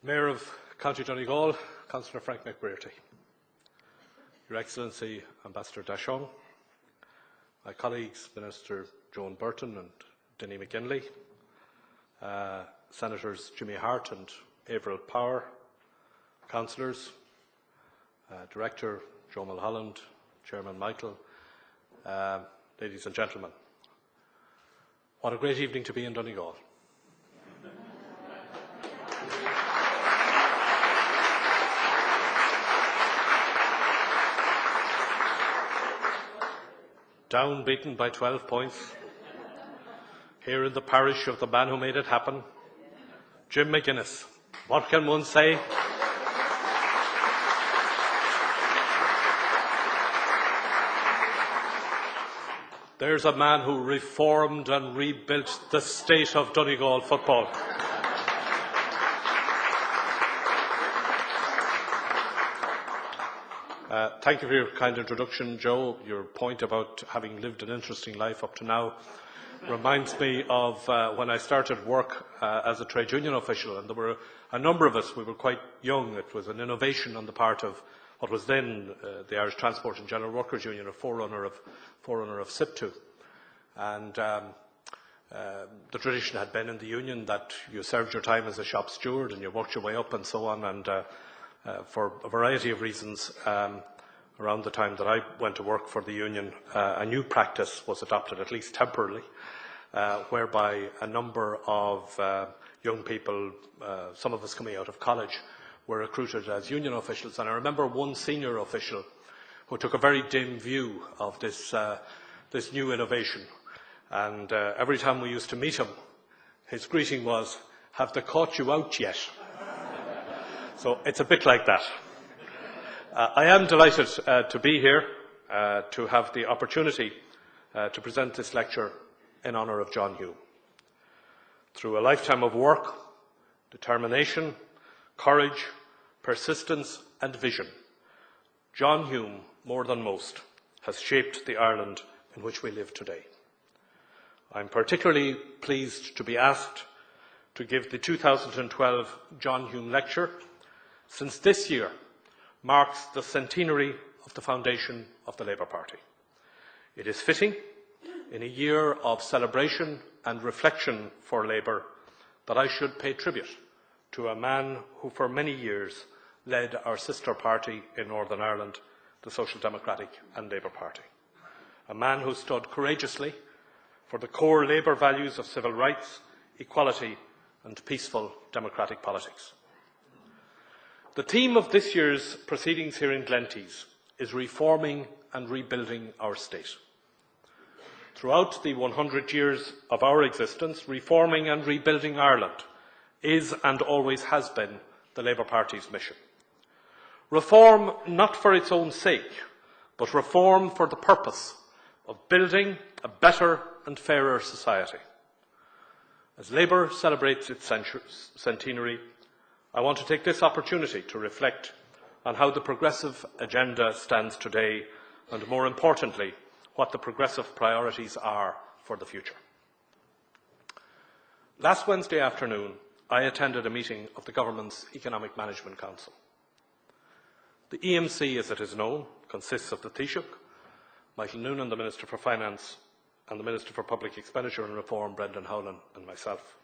Mayor of County Donegal, Councillor Frank McBrearty, Your Excellency Ambassador Dashon, my colleagues Minister Joan Burton and Denny McGinley, Senators Jimmy Hart and Avril Power, Councillors, Director Joe Mulholland, Chairman Michael, ladies and gentlemen. What a great evening to be in Donegal. Down beaten by 12 points, here in the parish of the man who made it happen, Jim McGuinness. What can one say? There's a man who reformed and rebuilt the state of Donegal football. Thank you for your kind introduction, Joe. Your point about having lived an interesting life up to now reminds me of when I started work as a trade union official, and there were a number of us. We were quite young. It was an innovation on the part of what was then the Irish Transport and General Workers Union, a forerunner of SIPTU. And the tradition had been in the union that you served your time as a shop steward and you worked your way up and so on. And for a variety of reasons, around the time that I went to work for the union, a new practice was adopted, at least temporarily, whereby a number of young people, some of us coming out of college, were recruited as union officials. And I remember one senior official who took a very dim view of this new innovation. And every time we used to meet him, his greeting was, "Have they caught you out yet?" So it's a bit like that. I am delighted to be here, to have the opportunity to present this lecture in honour of John Hume. Through a lifetime of work, determination, courage, persistence and vision, John Hume, more than most, has shaped the Ireland in which we live today. I'm particularly pleased to be asked to give the 2012 John Hume Lecture, since this year marks the centenary of the foundation of the Labour Party. It is fitting, in a year of celebration and reflection for Labour, that I should pay tribute to a man who for many years led our sister party in Northern Ireland, the Social Democratic and Labour Party. A man who stood courageously for the core Labour values of civil rights, equality and peaceful democratic politics. The theme of this year's proceedings here in Glentees is reforming and rebuilding our state. Throughout the 100 years of our existence, reforming and rebuilding Ireland is and always has been the Labour Party's mission. Reform not for its own sake, but reform for the purpose of building a better and fairer society. As Labour celebrates its centenary, I want to take this opportunity to reflect on how the progressive agenda stands today and, more importantly, what the progressive priorities are for the future. Last Wednesday afternoon, I attended a meeting of the Government's Economic Management Council. The EMC, as it is known, consists of the Taoiseach, Michael Noonan, the Minister for Finance, and the Minister for Public Expenditure and Reform, Brendan Howlin, and myself.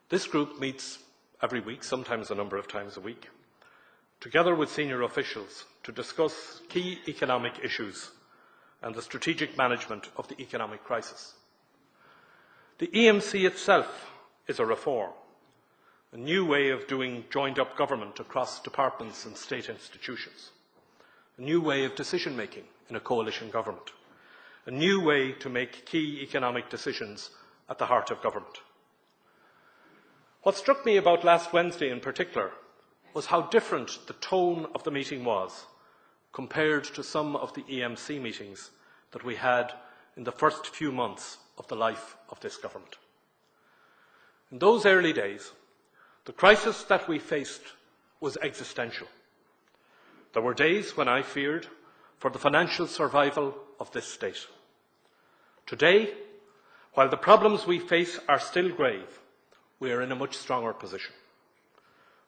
This group meets every week, sometimes a number of times a week, together with senior officials to discuss key economic issues and the strategic management of the economic crisis. The EMC itself is a reform, a new way of doing joined-up government across departments and state institutions, a new way of decision-making in a coalition government, a new way to make key economic decisions at the heart of government. What struck me about last Wednesday in particular was how different the tone of the meeting was compared to some of the EMC meetings that we had in the first few months of the life of this government. In those early days, the crisis that we faced was existential. There were days when I feared for the financial survival of this state. Today, while the problems we face are still grave, we are in a much stronger position.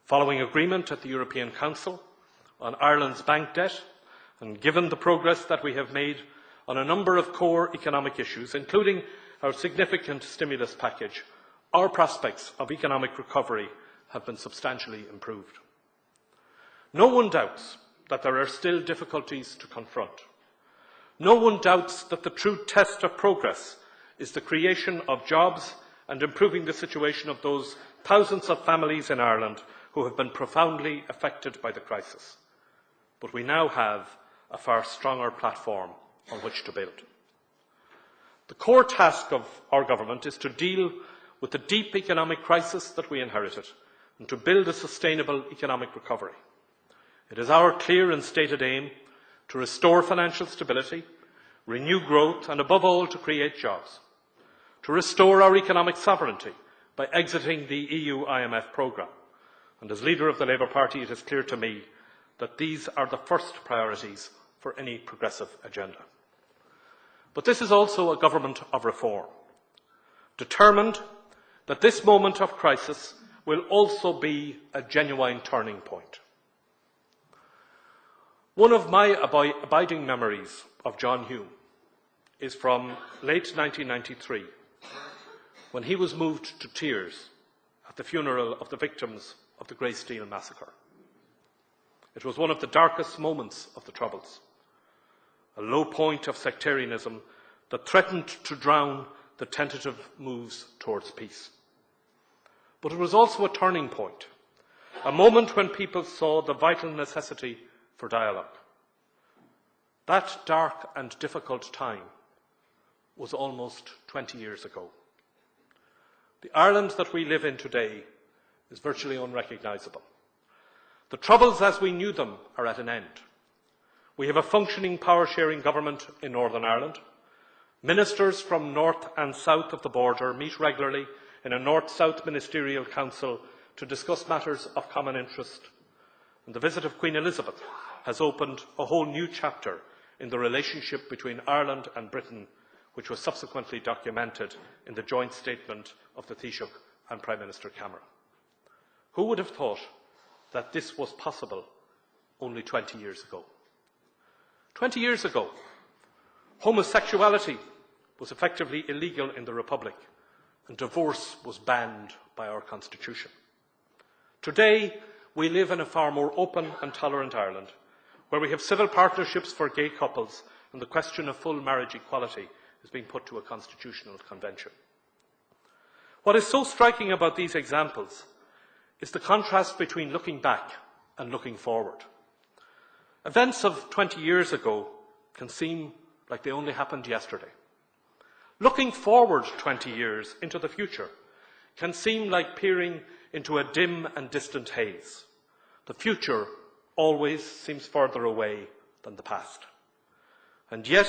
Following agreement at the European Council on Ireland's bank debt, and given the progress that we have made on a number of core economic issues, including our significant stimulus package, our prospects of economic recovery have been substantially improved. No one doubts that there are still difficulties to confront. No one doubts that the true test of progress is the creation of jobs and improving the situation of those thousands of families in Ireland who have been profoundly affected by the crisis. But we now have a far stronger platform on which to build. The core task of our government is to deal with the deep economic crisis that we inherited and to build a sustainable economic recovery. It is our clear and stated aim to restore financial stability, renew growth and, above all, to create jobs, to restore our economic sovereignty by exiting the EU-IMF programme. And as leader of the Labour Party, it is clear to me that these are the first priorities for any progressive agenda. But this is also a government of reform, determined that this moment of crisis will also be a genuine turning point. One of my abiding memories of John Hume is from late 1993, when he was moved to tears at the funeral of the victims of the Grey Steel massacre. It was one of the darkest moments of the Troubles, a low point of sectarianism that threatened to drown the tentative moves towards peace. But it was also a turning point, a moment when people saw the vital necessity for dialogue. That dark and difficult time was almost 20 years ago. The Ireland that we live in today is virtually unrecognisable. The Troubles as we knew them are at an end. We have a functioning power-sharing government in Northern Ireland. Ministers from north and south of the border meet regularly in a north-south ministerial council to discuss matters of common interest. And the visit of Queen Elizabeth has opened a whole new chapter in the relationship between Ireland and Britain, which was subsequently documented in the joint statement of the Taoiseach and Prime Minister Cameron. Who would have thought that this was possible only 20 years ago? 20 years ago, homosexuality was effectively illegal in the Republic and divorce was banned by our Constitution. Today, we live in a far more open and tolerant Ireland, where we have civil partnerships for gay couples and the question of full marriage equality is being put to a constitutional convention. What is so striking about these examples is the contrast between looking back and looking forward. Events of 20 years ago can seem like they only happened yesterday. Looking forward 20 years into the future can seem like peering into a dim and distant haze. The future always seems further away than the past. And yet,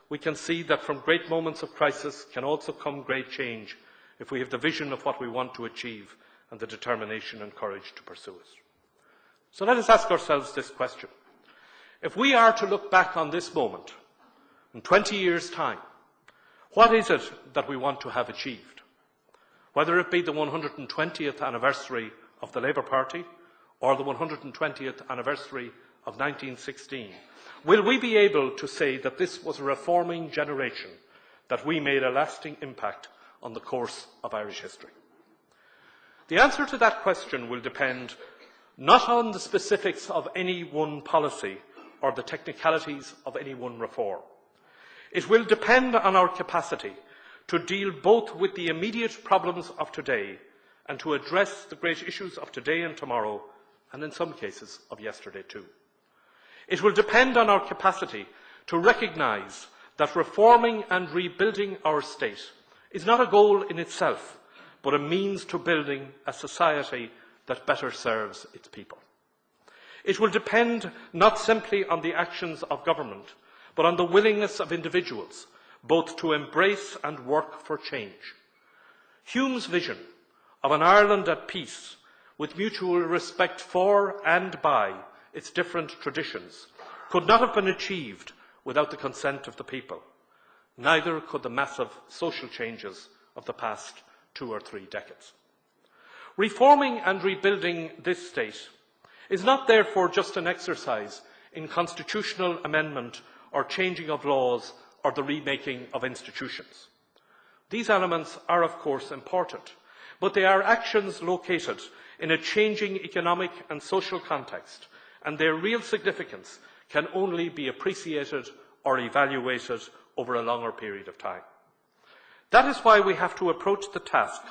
we can see that from great moments of crisis can also come great change if we have the vision of what we want to achieve and the determination and courage to pursue it. So let us ask ourselves this question. If we are to look back on this moment in 20 years' time, what is it that we want to have achieved? Whether it be the 120th anniversary of the Labour Party or the 120th anniversary of 1916, will we be able to say that this was a reforming generation, that we made a lasting impact on the course of Irish history? The answer to that question will depend not on the specifics of any one policy or the technicalities of any one reform. It will depend on our capacity to deal both with the immediate problems of today and to address the great issues of today and tomorrow, and in some cases of yesterday too. It will depend on our capacity to recognise that reforming and rebuilding our state is not a goal in itself, but a means to building a society that better serves its people. It will depend not simply on the actions of government, but on the willingness of individuals, both to embrace and work for change. Hume's vision of an Ireland at peace, with mutual respect for and by its different traditions, could not have been achieved without the consent of the people. Neither could the massive social changes of the past 2 or 3 decades. Reforming and rebuilding this state is not therefore just an exercise in constitutional amendment or changing of laws or the remaking of institutions. These elements are of course important, but they are actions located in a changing economic and social context, and their real significance can only be appreciated or evaluated over a longer period of time. That is why we have to approach the task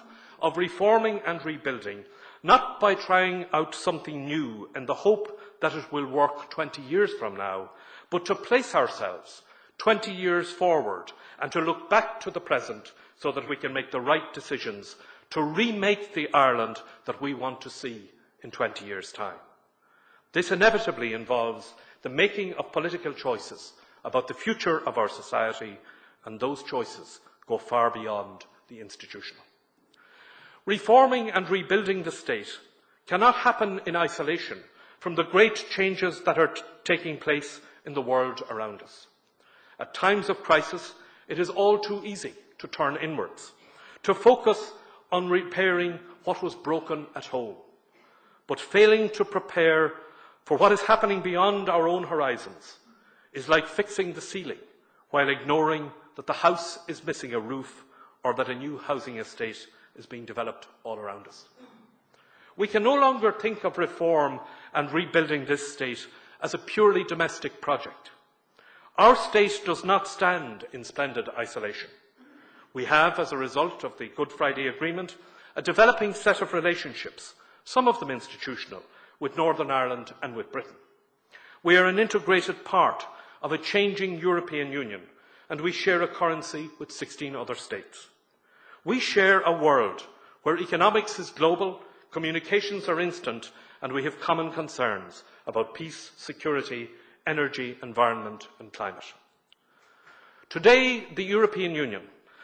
of reforming and rebuilding not by trying out something new in the hope that it will work 20 years from now, but to place ourselves 20 years forward and to look back to the present so that we can make the right decisions to remake the Ireland that we want to see in 20 years' time. This inevitably involves the making of political choices about the future of our society, and those choices go far beyond the institutional. Reforming and rebuilding the state cannot happen in isolation from the great changes that are taking place in the world around us. At times of crisis, it is all too easy to turn inwards, to focus on repairing what was broken at home, but failing to prepare for what is happening beyond our own horizons is like fixing the ceiling while ignoring that the house is missing a roof or that a new housing estate is being developed all around us. We can no longer think of reform and rebuilding this state as a purely domestic project. Our state does not stand in splendid isolation. We have, as a result of the Good Friday Agreement, a developing set of relationships, some of them institutional, with Northern Ireland and with Britain. We are an integrated part of a changing European Union, and we share a currency with 16 other states. We share a world where economics is global, communications are instant, and we have common concerns about peace, security, energy, environment and climate. Today, the European Union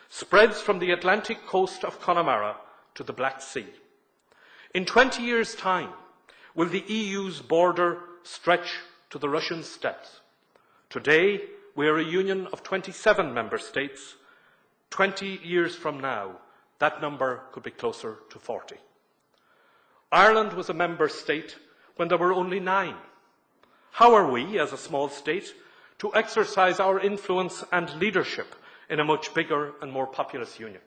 spreads from the Atlantic coast of Connemara to the Black Sea. In 20 years' time, will the EU's border stretch to the Russian steppes? Today, we are a union of 27 member states. 20 years from now, that number could be closer to 40. Ireland was a member state when there were only 9. How are we, as a small state, to exercise our influence and leadership in a much bigger and more populous union?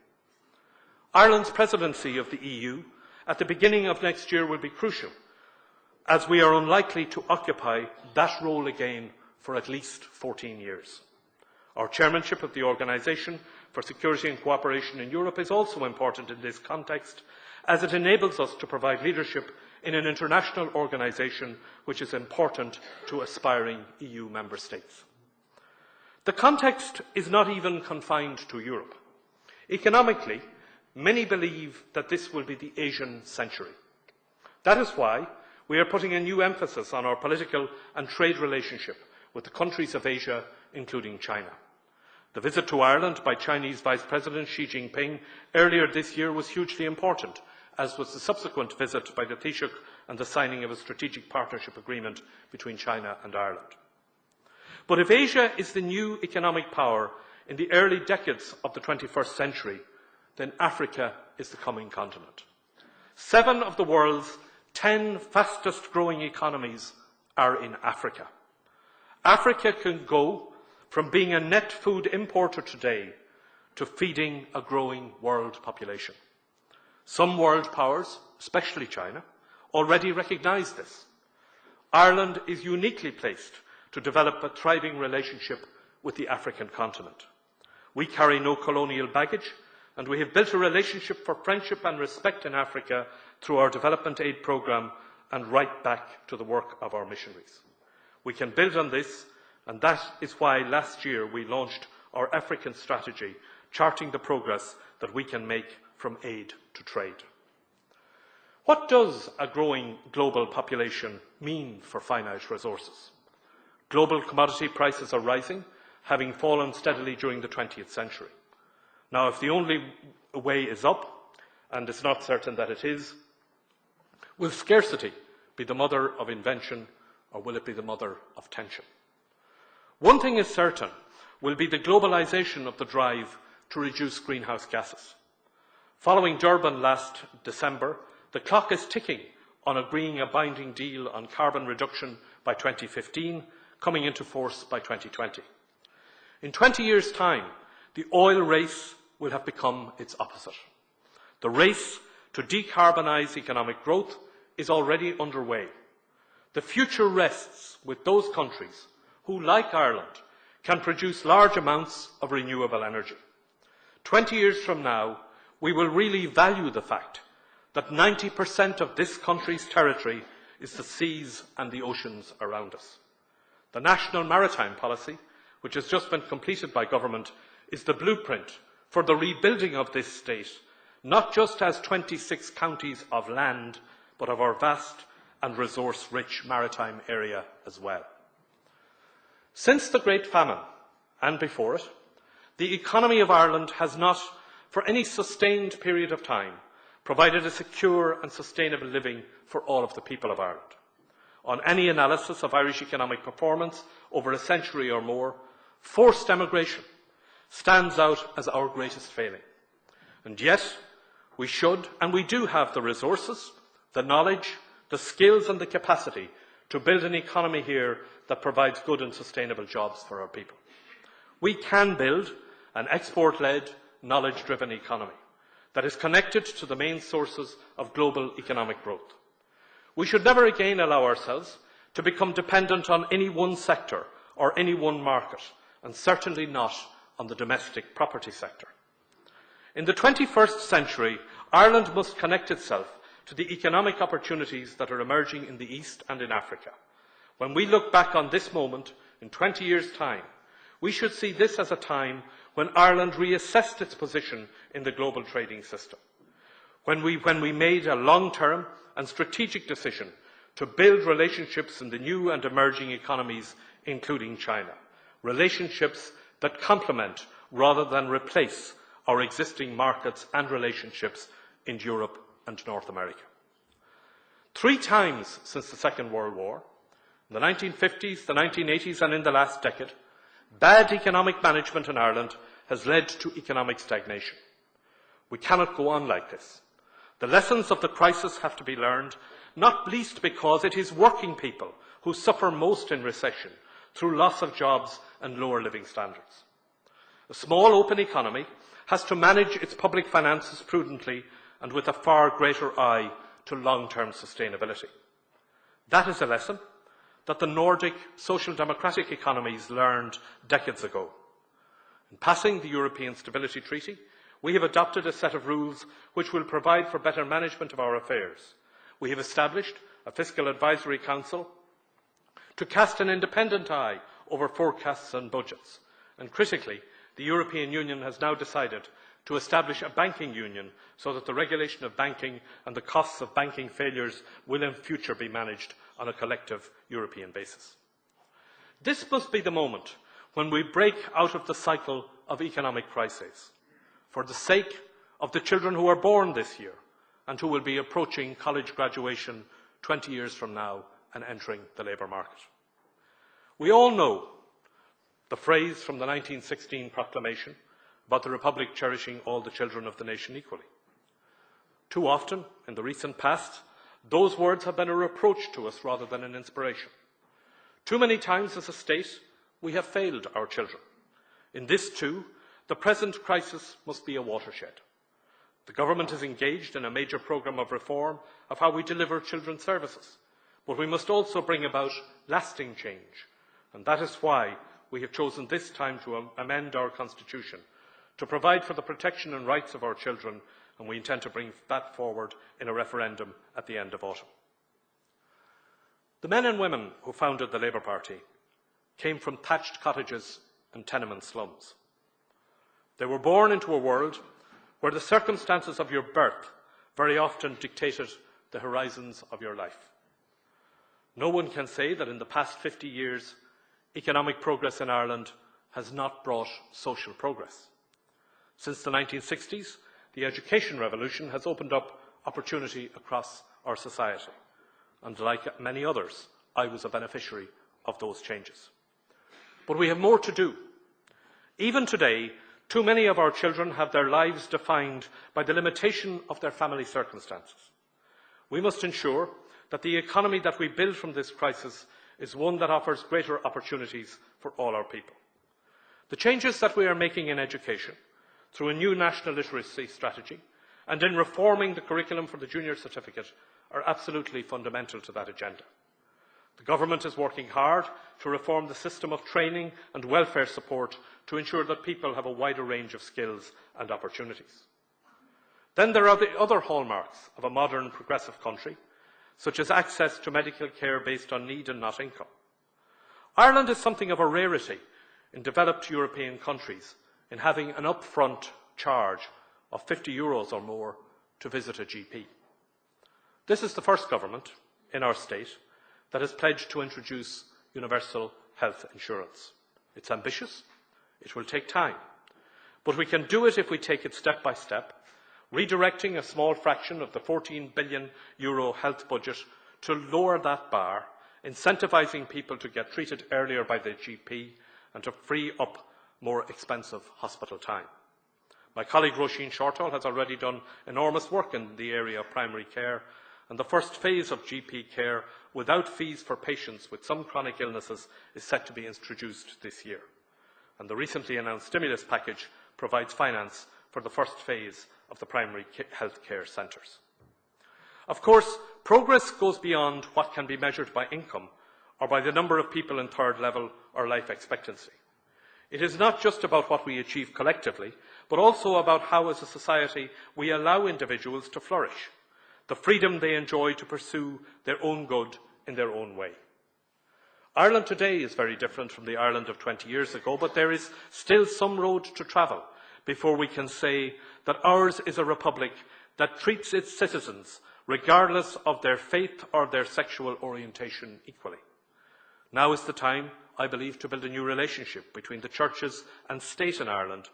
Ireland's presidency of the EU at the beginning of next year will be crucial, as we are unlikely to occupy that role again for at least 14 years. Our chairmanship of the Organisation for Security and Cooperation in Europe is also important in this context, as it enables us to provide leadership in an international organisation which is important to aspiring EU member states. The context is not even confined to Europe. Economically, many believe that this will be the Asian century. That is why we are putting a new emphasis on our political and trade relationship with the countries of Asia, including China. The visit to Ireland by Chinese Vice President Xi Jinping earlier this year was hugely important, as was the subsequent visit by the Taoiseach and the signing of a strategic partnership agreement between China and Ireland. But if Asia is the new economic power in the early decades of the 21st century, then Africa is the coming continent. 7 of the world's 10 fastest growing economies are in Africa. Africa can go from being a net food importer today to feeding a growing world population. Some world powers, especially China, already recognise this. Ireland is uniquely placed to develop a thriving relationship with the African continent. We carry no colonial baggage, and we have built a relationship for friendship and respect in Africa through our development aid programme and right back to the work of our missionaries. We can build on this, and that is why last year we launched our African strategy, charting the progress that we can make from aid to trade. What does a growing global population mean for finite resources? Global commodity prices are rising, having fallen steadily during the 20th century. Now, if the only way is up, and it's not certain that it is, will scarcity be the mother of invention, or will it be the mother of tension? One thing is certain, will be the globalisation of the drive to reduce greenhouse gases. Following Durban last December, The clock is ticking on agreeing a binding deal on carbon reduction by 2015, coming into force by 2020. In 20 years' time, the oil race will have become its opposite. The race to decarbonise economic growth is already underway. The future rests with those countries who, like Ireland, can produce large amounts of renewable energy. 20 years from now, we will really value the fact that 90% of this country's territory is the seas and the oceans around us. The National Maritime Policy, which has just been completed by government, is the blueprint for the rebuilding of this state, not just as 26 counties of land, but of our vast and resource-rich maritime area as well. Since the Great Famine, and before it, the economy of Ireland has not, for any sustained period of time, provided a secure and sustainable living for all of the people of Ireland. On any analysis of Irish economic performance over a century or more, forced emigration stands out as our greatest failing. And yet, we should and we do have the resources, the knowledge, the skills and the capacity to build an economy here that provides good and sustainable jobs for our people. We can build an export-led, knowledge-driven economy that is connected to the main sources of global economic growth. We should never again allow ourselves to become dependent on any one sector or any one market, and certainly not on the domestic property sector. In the 21st century, Ireland must connect itself to the economic opportunities that are emerging in the East and in Africa. When we look back on this moment in 20 years' time, we should see this as a time when Ireland reassessed its position in the global trading system, when we made a long-term and strategic decision to build relationships in the new and emerging economies, including China, relationships that complement rather than replace our existing markets and relationships in Europe and North America. 3 times since the Second World War, in the 1950s, the 1980s and in the last decade, bad economic management in Ireland has led to economic stagnation. We cannot go on like this. The lessons of the crisis have to be learned, not least because it is working people who suffer most in recession through loss of jobs and lower living standards. A small open economy has to manage its public finances prudently and with a far greater eye to long-term sustainability. That is a lesson that the Nordic social democratic economies learned decades ago. In passing the European Stability Treaty, we have adopted a set of rules which will provide for better management of our affairs. We have established a Fiscal Advisory Council to cast an independent eye over forecasts and budgets. And critically, the European Union has now decided to establish a banking union so that the regulation of banking and the costs of banking failures will in future be managed on a collective European basis. This must be the moment when we break out of the cycle of economic crises, for the sake of the children who are born this year and who will be approaching college graduation 20 years from now and entering the labour market. We all know the phrase from the 1916 proclamation about the Republic cherishing all the children of the nation equally. Too often, in the recent past, those words have been a reproach to us rather than an inspiration. Too many times as a state, we have failed our children. In this too, the present crisis must be a watershed. The government is engaged in a major programme of reform of how we deliver children's services, but we must also bring about lasting change, and that is why we have chosen this time to amend our constitution to provide for the protection and rights of our children, and we intend to bring that forward in a referendum at the end of autumn. The men and women who founded the Labour Party came from thatched cottages and tenement slums. They were born into a world where the circumstances of your birth very often dictated the horizons of your life. No one can say that in the past 50 years, economic progress in Ireland has not brought social progress. Since the 1960s, the education revolution has opened up opportunity across our society. And like many others, I was a beneficiary of those changes. But we have more to do. Even today, too many of our children have their lives defined by the limitation of their family circumstances. We must ensure that the economy that we build from this crisis is one that offers greater opportunities for all our people. The changes that we are making in education, through a new national literacy strategy, and in reforming the curriculum for the junior certificate, are absolutely fundamental to that agenda. The Government is working hard to reform the system of training and welfare support to ensure that people have a wider range of skills and opportunities. Then there are the other hallmarks of a modern, progressive country, such as access to medical care based on need and not income. Ireland is something of a rarity in developed European countries in having an upfront charge of €50 or more to visit a GP. This is the first government in our state that has pledged to introduce universal health insurance. It's ambitious, it will take time, but we can do it if we take it step by step, redirecting a small fraction of the €14 billion health budget to lower that bar, incentivising people to get treated earlier by their GP and to free up more expensive hospital time. My colleague Roisin Shortall has already done enormous work in the area of primary care, and the first phase of GP care without fees for patients with some chronic illnesses is set to be introduced this year. And the recently announced stimulus package provides finance for the first phase of the primary health care centres. Of course, progress goes beyond what can be measured by income or by the number of people in third level or life expectancy. It is not just about what we achieve collectively, but also about how, as a society, we allow individuals to flourish, the freedom they enjoy to pursue their own good in their own way. Ireland today is very different from the Ireland of 20 years ago, but there is still some road to travel before we can say that ours is a republic that treats its citizens, regardless of their faith or their sexual orientation, equally. Now is the time, I believe, to build a new relationship between the churches and state in Ireland,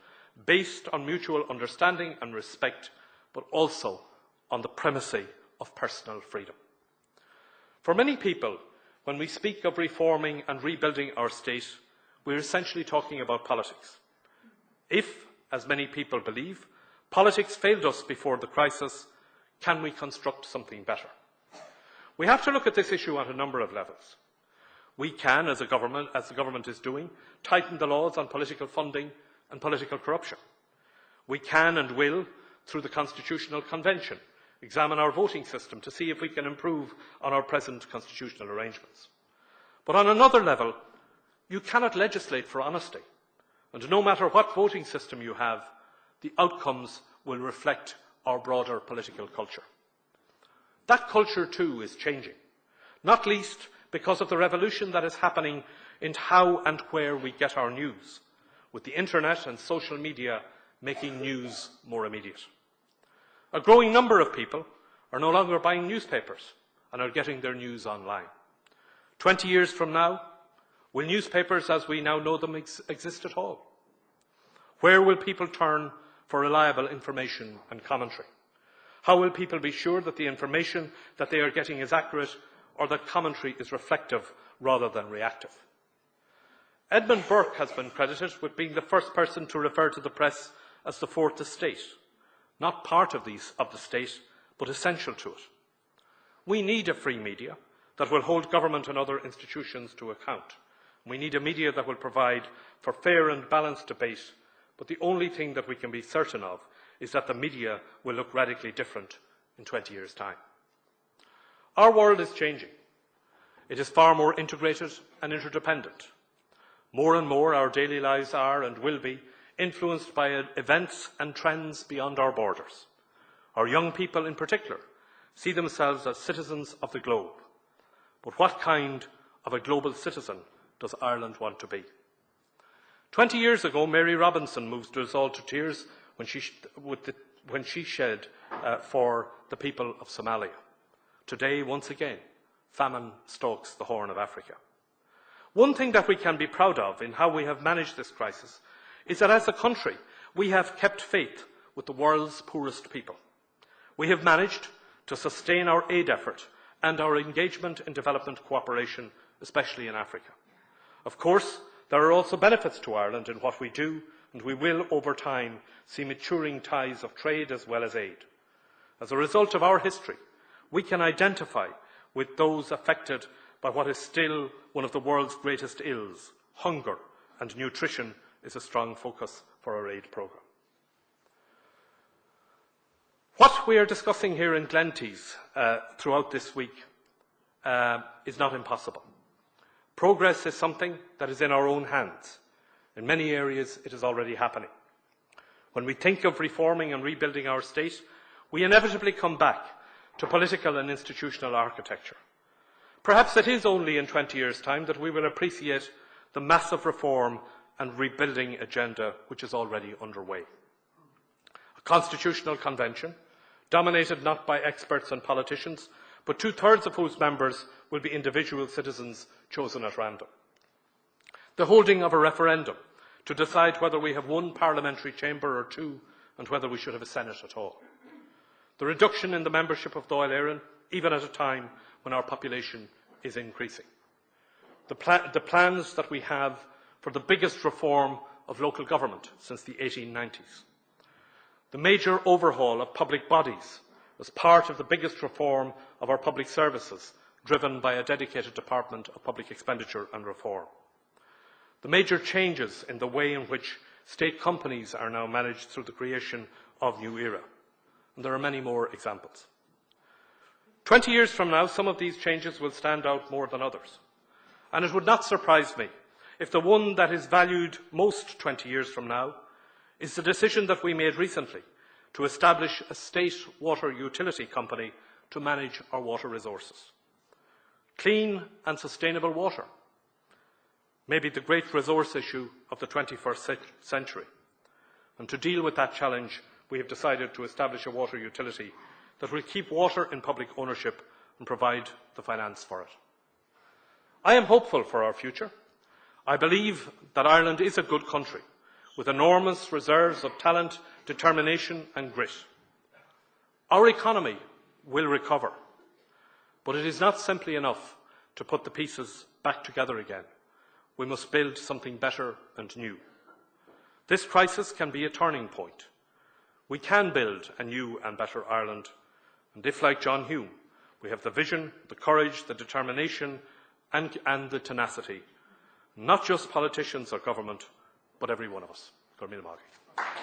based on mutual understanding and respect, but also on the primacy of personal freedom. For many people, when we speak of reforming and rebuilding our state, we are essentially talking about politics. If, as many people believe, politics failed us before the crisis, can we construct something better? We have to look at this issue at a number of levels. We can, as the government is doing, tighten the laws on political funding and political corruption. We can and will, through the Constitutional Convention, examine our voting system to see if we can improve on our present constitutional arrangements. But on another level, you cannot legislate for honesty, and no matter what voting system you have, the outcomes will reflect our broader political culture. That culture too is changing, not least because of the revolution that is happening in how and where we get our news, with the internet and social media making news more immediate. A growing number of people are no longer buying newspapers and are getting their news online. 20 years from now, will newspapers as we now know them exist at all? Where will people turn for reliable information and commentary? How will people be sure that the information that they are getting is accurate, or that commentary is reflective rather than reactive? Edmund Burke has been credited with being the first person to refer to the press as the fourth estate, not part of the state, but essential to it. We need a free media that will hold government and other institutions to account. We need a media that will provide for fair and balanced debate, but the only thing that we can be certain of is that the media will look radically different in 20 years' time. Our world is changing. It is far more integrated and interdependent. More and more our daily lives are and will be influenced by events and trends beyond our borders. Our young people in particular see themselves as citizens of the globe. But what kind of a global citizen does Ireland want to be? 20 years ago, Mary Robinson moved us all to tears when she shed for the people of Somalia. Today, once again, famine stalks the Horn of Africa. One thing that we can be proud of in how we have managed this crisis is that as a country, we have kept faith with the world's poorest people. We have managed to sustain our aid effort and our engagement in development cooperation, especially in Africa. Of course, there are also benefits to Ireland in what we do, and we will, over time, see maturing ties of trade as well as aid. As a result of our history, we can identify with those affected by what is still one of the world's greatest ills, hunger, and nutrition is a strong focus for our aid programme. What we are discussing here in Glentees throughout this week is not impossible. Progress is something that is in our own hands. In many areas, it is already happening. When we think of reforming and rebuilding our state, we inevitably come back to political and institutional architecture. Perhaps it is only in 20 years' time that we will appreciate the massive reform and rebuilding agenda which is already underway. A constitutional convention, dominated not by experts and politicians, but 2/3 of whose members will be individual citizens chosen at random. The holding of a referendum to decide whether we have one parliamentary chamber or two and whether we should have a Senate at all. The reduction in the membership of Dáil Éireann, even at a time when our population is increasing. The plans that we have for the biggest reform of local government since the 1890s. The major overhaul of public bodies as part of the biggest reform of our public services, driven by a dedicated Department of Public Expenditure and Reform. The major changes in the way in which state companies are now managed through the creation of New Era. And there are many more examples. 20 years from now, some of these changes will stand out more than others. And it would not surprise me if the one that is valued most 20 years from now is the decision that we made recently to establish a state water utility company to manage our water resources. Clean and sustainable water may be the great resource issue of the 21st century. And to deal with that challenge, we have decided to establish a water utility that will keep water in public ownership and provide the finance for it. I am hopeful for our future. I believe that Ireland is a good country with enormous reserves of talent, determination and grit. Our economy will recover, but it is not simply enough to put the pieces back together again. We must build something better and new. This crisis can be a turning point. We can build a new and better Ireland, and if, like John Hume, we have the vision, the courage, the determination and the tenacity, not just politicians or government, but every one of us. Go raibh míle maith.